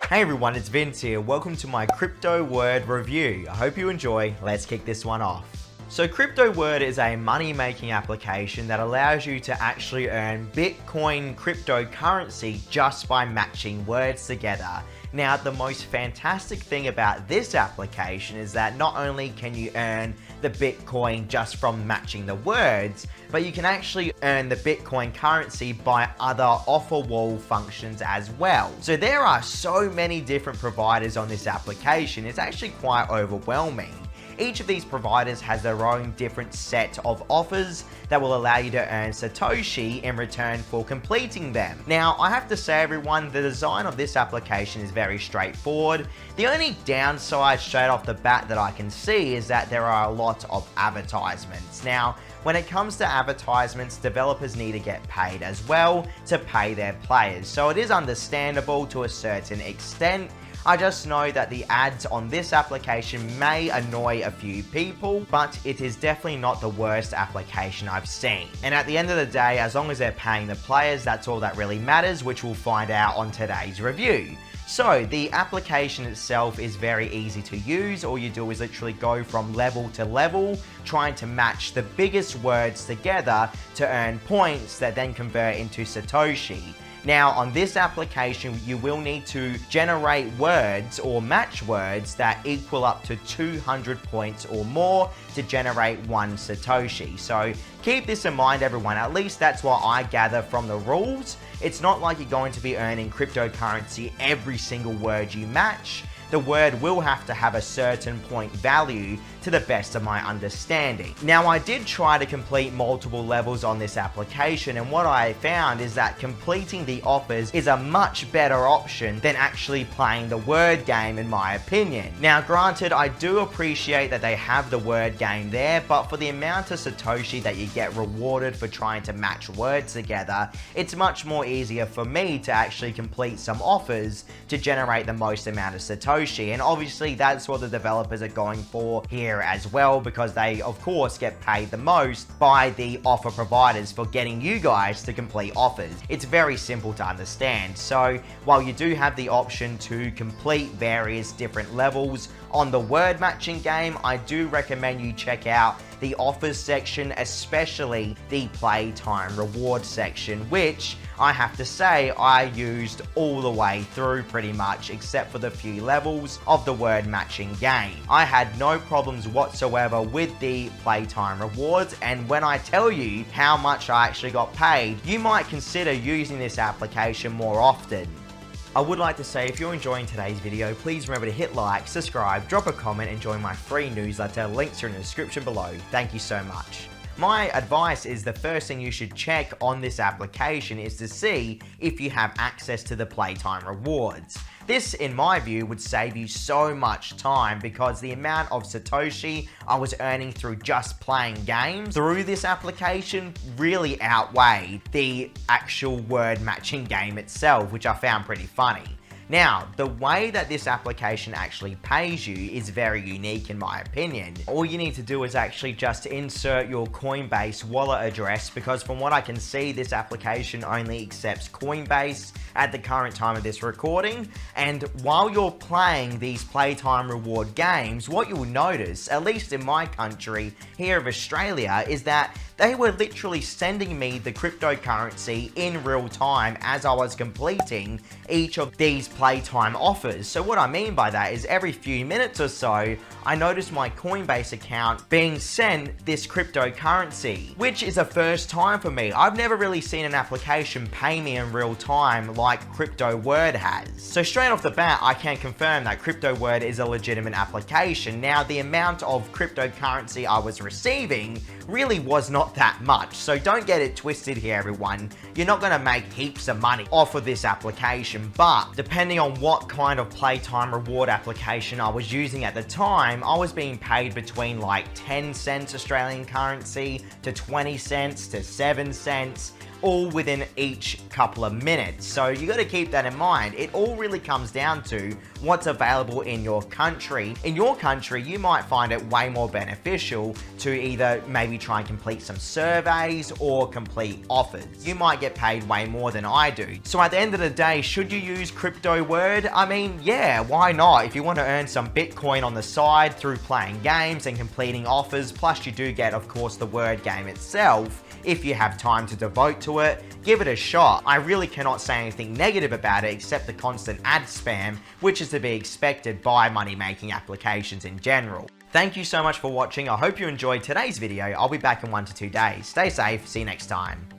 Hey everyone, it's Vince here. Welcome to my Crypto Word review. I hope you enjoy. Let's kick this one off. So Crypto Word is a money-making application that allows you to actually earn Bitcoin cryptocurrency just by matching words together. Now, the most fantastic thing about this application is that not only can you earn the Bitcoin just from matching the words, but you can actually earn the Bitcoin currency by other offer wall functions as well. So there are so many different providers on this application, it's actually quite overwhelming. Each of these providers has their own different set of offers that will allow you to earn Satoshi in return for completing them. Now, I have to say everyone, the design of this application is very straightforward. The only downside straight off the bat that I can see is that there are a lot of advertisements. Now, when it comes to advertisements, developers need to get paid as well to pay their players. So it is understandable to a certain extent. I just know that the ads on this application may annoy a few people, but it is definitely not the worst application I've seen. And at the end of the day, as long as they're paying the players, that's all that really matters, which we'll find out on today's review. So the application itself is very easy to use. All you do is literally go from level to level, trying to match the biggest words together to earn points that then convert into Satoshi. Now, on this application, you will need to generate words or match words that equal up to 200 points or more to generate one Satoshi. So keep this in mind, everyone. At least that's what I gather from the rules. It's not like you're going to be earning cryptocurrency every single word you match. The word will have to have a certain point value to the best of my understanding. Now, I did try to complete multiple levels on this application, and what I found is that completing the offers is a much better option than actually playing the word game, in my opinion. Now, granted, I do appreciate that they have the word game there, but for the amount of Satoshi that you get rewarded for trying to match words together, it's much more easier for me to actually complete some offers to generate the most amount of Satoshi. And obviously that's what the developers are going for here as well, because they of course get paid the most by the offer providers for getting you guys to complete offers. It's very simple to understand. So while you do have the option to complete various different levels on the word matching game, I do recommend you check out the offers section, especially the playtime reward section, which I have to say I used all the way through pretty much, except for the few levels of the word matching game. I had no problems whatsoever with the playtime rewards, and when I tell you how much I actually got paid, you might consider using this application more often. I would like to say, if you're enjoying today's video, please remember to hit like, subscribe, drop a comment, and join my free newsletter. Links are in the description below. Thank you so much. My advice is the first thing you should check on this application is to see if you have access to the playtime rewards. This, in my view, would save you so much time because the amount of Satoshi I was earning through just playing games through this application really outweighed the actual word matching game itself, which I found pretty funny. Now, the way that this application actually pays you is very unique in my opinion. All you need to do is actually just insert your Coinbase wallet address, because from what I can see, this application only accepts Coinbase at the current time of this recording. And while you're playing these playtime reward games, what you'll notice, at least in my country here of Australia, is that they were literally sending me the cryptocurrency in real time as I was completing each of these playtime offers. So what I mean by that is every few minutes or so, I noticed my Coinbase account being sent this cryptocurrency, which is a first time for me. I've never really seen an application pay me in real time like Crypto Word has. So straight off the bat, I can confirm that Crypto Word is a legitimate application. Now, the amount of cryptocurrency I was receiving really was not that much. So don't get it twisted here, everyone. You're not gonna make heaps of money off of this application, but depending on what kind of playtime reward application I was using at the time, I was being paid between like 10 cents Australian currency to 20 cents to 7 cents. all within each couple of minutes. So you got to keep that in mind. It all really comes down to what's available in your country. In your country, you might find it way more beneficial to either maybe try and complete some surveys or complete offers. You might get paid way more than I do. So at the end of the day, should you use CryptoWord? I mean, yeah, why not? If you want to earn some Bitcoin on the side through playing games and completing offers, plus you do get, of course, the word game itself, if you have time to devote to it, give it a shot. I really cannot say anything negative about it except the constant ad spam, which is to be expected by money-making applications in general. Thank you so much for watching. I hope you enjoyed today's video. I'll be back in 1 to 2 days. Stay safe. See you next time.